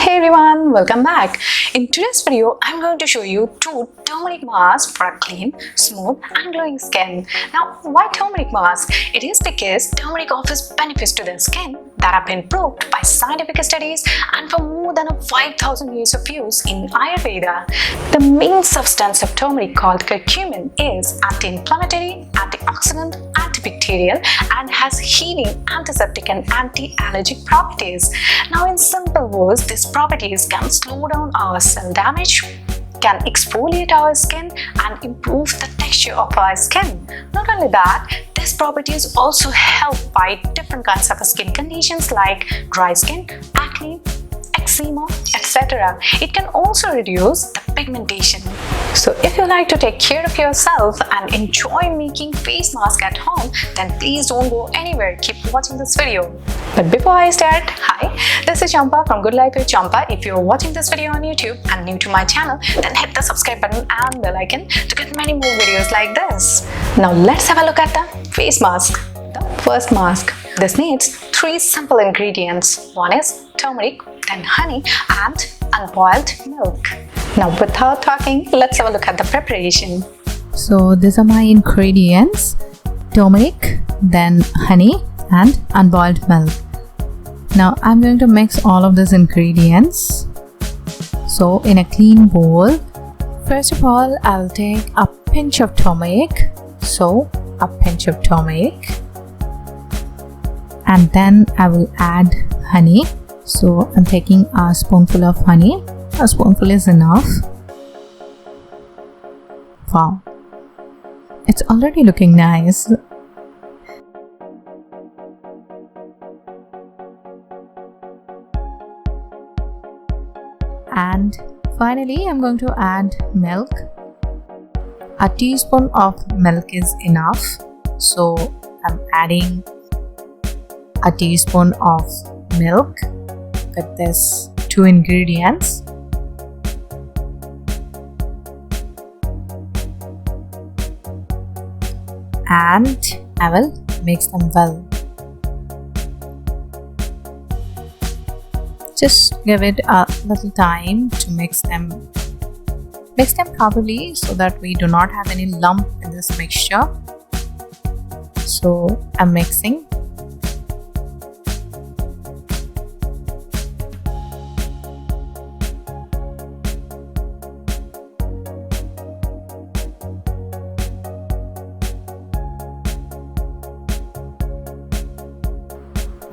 Hey everyone, welcome back. In today's video, I'm going to show you two turmeric masks for a clean, smooth and glowing skin. Now, why turmeric mask? It is because turmeric offers benefits to the skin that have been proved by scientific studies and for more than 5,000 years of use in Ayurveda. The main substance of turmeric called curcumin is anti-inflammatory, antioxidant, antibacterial and has healing, antiseptic and anti-allergic properties. Now in simple words, these properties can slow down our cell damage, can exfoliate our skin and improve the texture of our skin. Not only that, these properties also help fight different kinds of skin conditions like dry skin, acne, eczema, etc. It can also reduce the pigmentation. So if you like to take care of yourself and enjoy making face mask at home, then please don't go anywhere. Keep watching this video. But before I start, hi, this is Shampa from Good Life with Shampa. If you're watching this video on YouTube and new to my channel, then hit the subscribe button and bell icon to get many more videos like this. Now let's have a look at the face mask. The first mask. This needs 3 simple ingredients. One is turmeric, then honey and unboiled milk. Now without talking, let's have a look at the preparation. So these are my ingredients: turmeric, then honey and unboiled milk. Now I'm going to mix all of these ingredients. So in a clean bowl, first of all I'll take a pinch of turmeric. So a pinch of turmeric, and then I will add honey. So I'm taking a spoonful of honey. A spoonful is enough. Wow, it's already looking nice. And finally I'm going to add milk. A teaspoon of milk is enough. So I'm adding a teaspoon of milk with these 2 ingredients. And I will mix them well. Just give it a little time to mix them properly so that we do not have any lump in this mixture. So I'm mixing.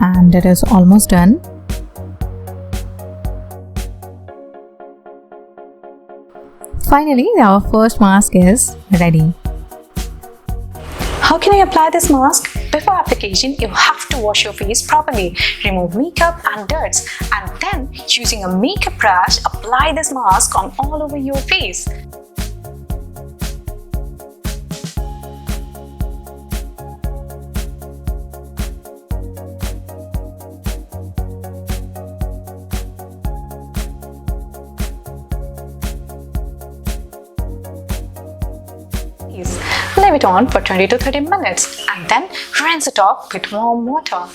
And it is almost done. Finally, our first mask is ready. How can I apply this mask? Before application, you have to wash your face properly, remove makeup and dirts, and then using a makeup brush, apply this mask on all over your face. Leave it on for 20 to 30 minutes and then rinse it off with warm water.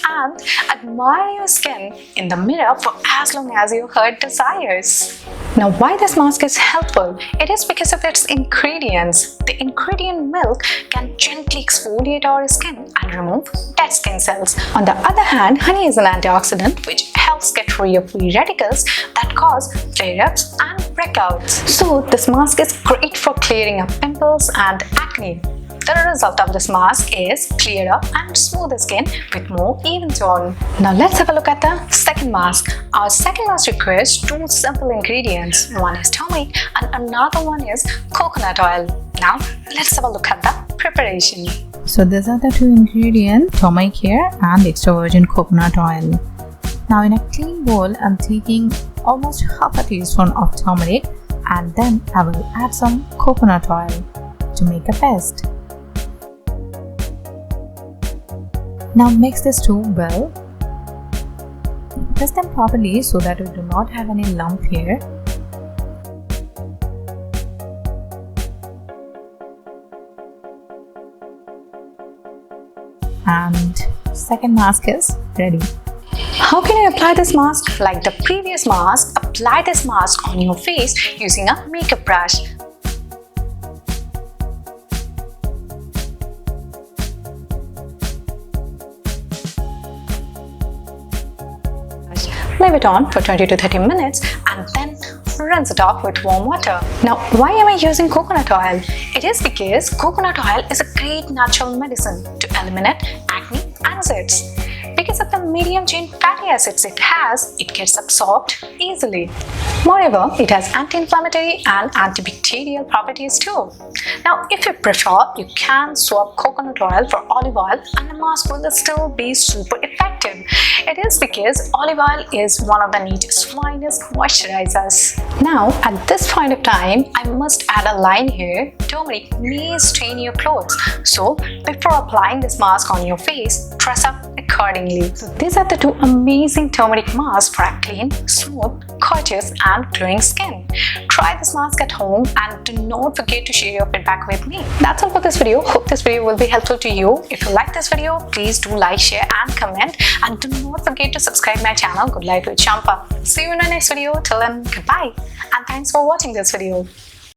And admire your skin in the mirror for as long as your heart desires. Now why this mask is helpful? It is because of its ingredients. The ingredient milk can gently exfoliate our skin and remove dead skin cells. On the other hand, honey is an antioxidant which helps get rid of free radicals that cause flare-ups and breakouts. So this mask is great for clearing up pimples and acne. The result of this mask is clearer and smoother skin with more even tone. Now let's have a look at the second mask. Our second mask requires 2 simple ingredients. One is turmeric and another one is coconut oil. Now let's have a look at the preparation. So these are the 2 ingredients, turmeric here and extra virgin coconut oil. Now in a clean bowl, I'm taking almost half a teaspoon of turmeric and then I will add some coconut oil to make a paste. Now mix these 2 well. Press them properly so that we do not have any lump here. And second mask is ready. How can you apply this mask? Like the previous mask, apply this mask on your face using a makeup brush. Leave it on for 20 to 30 minutes and then rinse it off with warm water. Now, why am I using coconut oil? It is because coconut oil is a great natural medicine to eliminate acne and zits. Because of the medium chain fatty acids it has, it gets absorbed easily. Moreover, it has anti-inflammatory and antibacterial properties too. Now, if you prefer, you can swap coconut oil for olive oil and the mask will still be super effective. It is because olive oil is one of the nature's finest moisturizers. Now, at this point of time, I must add a line here. Turmeric may stain your clothes. So, before applying this mask on your face, dress up accordingly. So, these are the two amazing turmeric masks for a clean, smooth, gorgeous and glowing skin. Try this mask at home and do not forget to share your feedback with me. That's all for this video. Hope this video will be helpful to you. If you like this video, please do like, share and comment, and do not forget to subscribe my channel Good Life with Shampa. See you in the next video. Till then, goodbye and thanks for watching this video.